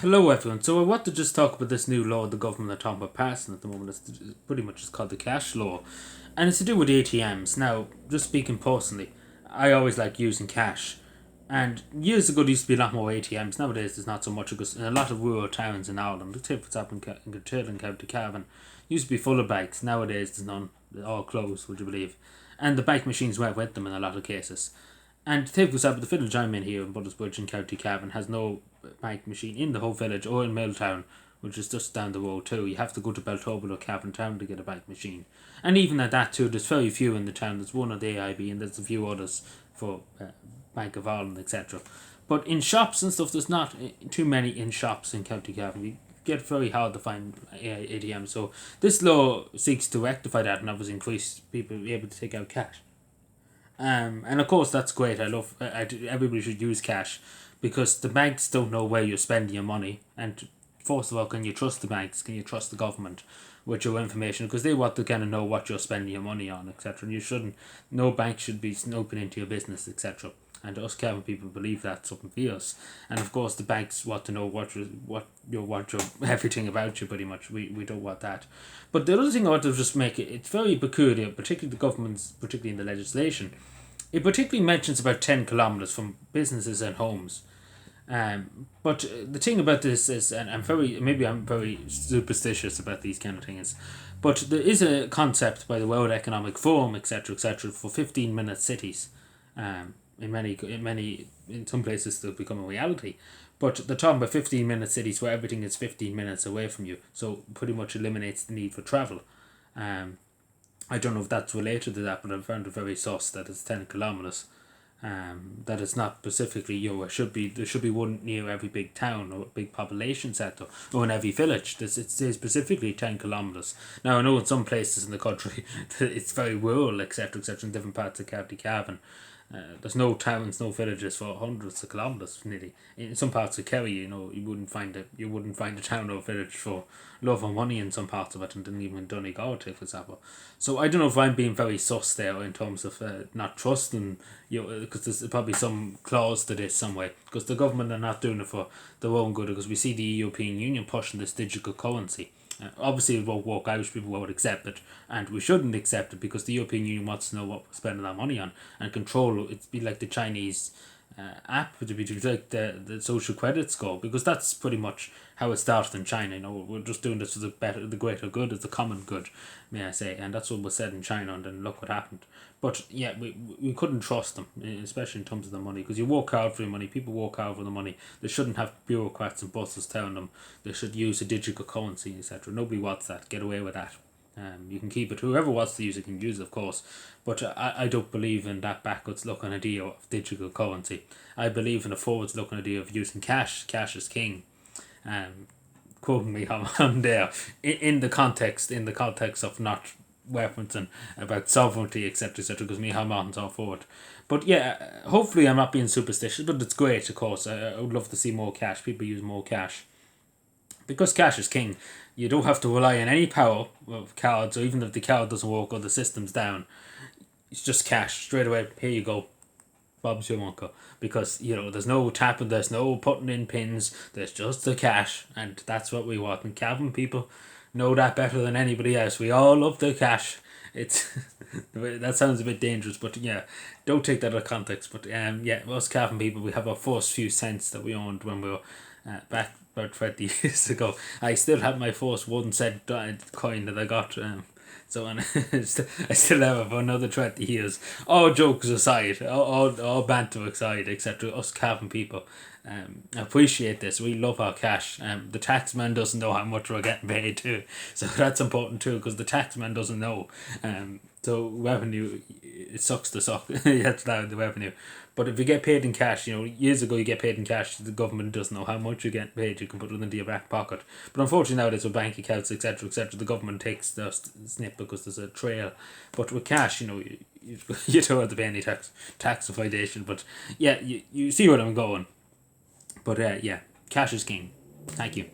Hello everyone. So I want to just talk about this new law the government are talking about passing at the moment. It's pretty much just called the cash law. And it's to do with ATMs. Now, just speaking personally, I always like using cash. And years ago there used to be a lot more ATMs. Nowadays there's not so much because in a lot of rural towns in Ireland, the tip up in Kilturn, County Cavan, used to be full of banks. Nowadays there's none. They're all closed, would you believe? And the bank machines went with them in a lot of cases. And take for example, the village I'm in here in Buttersbridge in County Cavan has no bank machine in the whole village or in Milltown, which is just down the road too. You have to go to Beltobel or Cavan Town to get a bank machine. And even at that too, there's very few in the town. There's one at the AIB and there's a few others for Bank of Ireland, etc. But in shops and stuff, there's not too many in shops in County Cavan. You get very hard to find ATMs. So this law seeks to rectify that and obviously increase people able to take out cash. And of course that's great. Everybody should use cash because the banks don't know where you're spending your money. And first of all, can you trust the banks? Can you trust the government with your information? Because they want to kind of know what you're spending your money on, etc. And you shouldn't. No bank should be snooping into your business, etc. And us Kevin people believe that's something for us. And of course the banks want to know what your everything about you pretty much. We don't want that. But the other thing I want to just make it's very peculiar, particularly the government's particularly in the legislation. It particularly mentions about 10 kilometers from businesses and homes. But the thing about this is, and I'm very superstitious about these kind of things, but there is a concept by the World Economic Forum, etc., for 15-minute cities. In some places they'll become a reality, but they're talking about 15-minute cities where everything is 15 minutes away from you, so pretty much eliminates the need for travel. Um, I don't know if that's related to that, but I found it very sus that it's 10 kilometers. That it's not specifically there should be one near every big town or big population centre or in every village. It says specifically 10 kilometers. Now I know in some places in the country it's very rural, etc., in different parts of County Cavan. There's no towns, no villages for hundreds of kilometers nearly. In some parts of Kerry, you wouldn't find a town or village for love or money in some parts of it, and then even in Donegal, for example. So I don't know if I'm being very sus there in terms of not trusting because there's probably some clause to this somewhere because the government are not doing it for their own good because we see the European Union pushing this digital currency. Obviously, it won't work. Irish people won't accept it, and we shouldn't accept it because the European Union wants to know what we're spending our money on and control. It's be like the Chinese app to be like the social credit score because that's pretty much how it started in China. We're just doing this for the greater good, as the common good, may I say, and that's what was said in China, and then look what happened. But yeah, we couldn't trust them, especially in terms of the money, because you work hard for your money. People work hard for the money. They shouldn't have bureaucrats and bosses telling them they should use a digital currency, etc. Nobody wants that. Get away with that. You can keep it. Whoever wants to use it can use it, of course. But I don't believe in that backwards looking idea of digital currency. I believe in a forwards looking idea of using cash. Cash is king. Um, Quoting me on there in the context of not referencing about sovereignty, etc., because me I'm on all for it. But yeah, hopefully I'm not being superstitious, but it's great, of course. I would love to see more cash. People use more cash because cash is king. You don't have to rely on any power of cards, or even if the card doesn't work or the system's down, it's just cash straight away. Here you go, Bob's your uncle. Because there's no tapping, there's no putting in pins, there's just the cash, and that's what we want. And Cavan people know that better than anybody else. We all love the cash. It's that sounds a bit dangerous, but yeah, don't take that out of context. But yeah, us Cavan people, we have our first few cents that we owned when we were back about 20 years ago. I still have my first 1 cent coin that I got. So and I still have it for another 20 years. All jokes aside, all banter aside, etc. Us Cavan people appreciate this. We love our cash. The taxman doesn't know how much we're getting paid too. So that's important too because the taxman doesn't know. So revenue, it sucks to suck. That's now the revenue. But if you get paid in cash, years ago you get paid in cash, the government doesn't know how much you get paid, you can put it into your back pocket. But unfortunately nowadays with bank accounts, etc., the government takes the snip because there's a trail. But with cash, you don't have to pay any tax avoidation. But yeah, you see where I'm going. But yeah, cash is king. Thank you.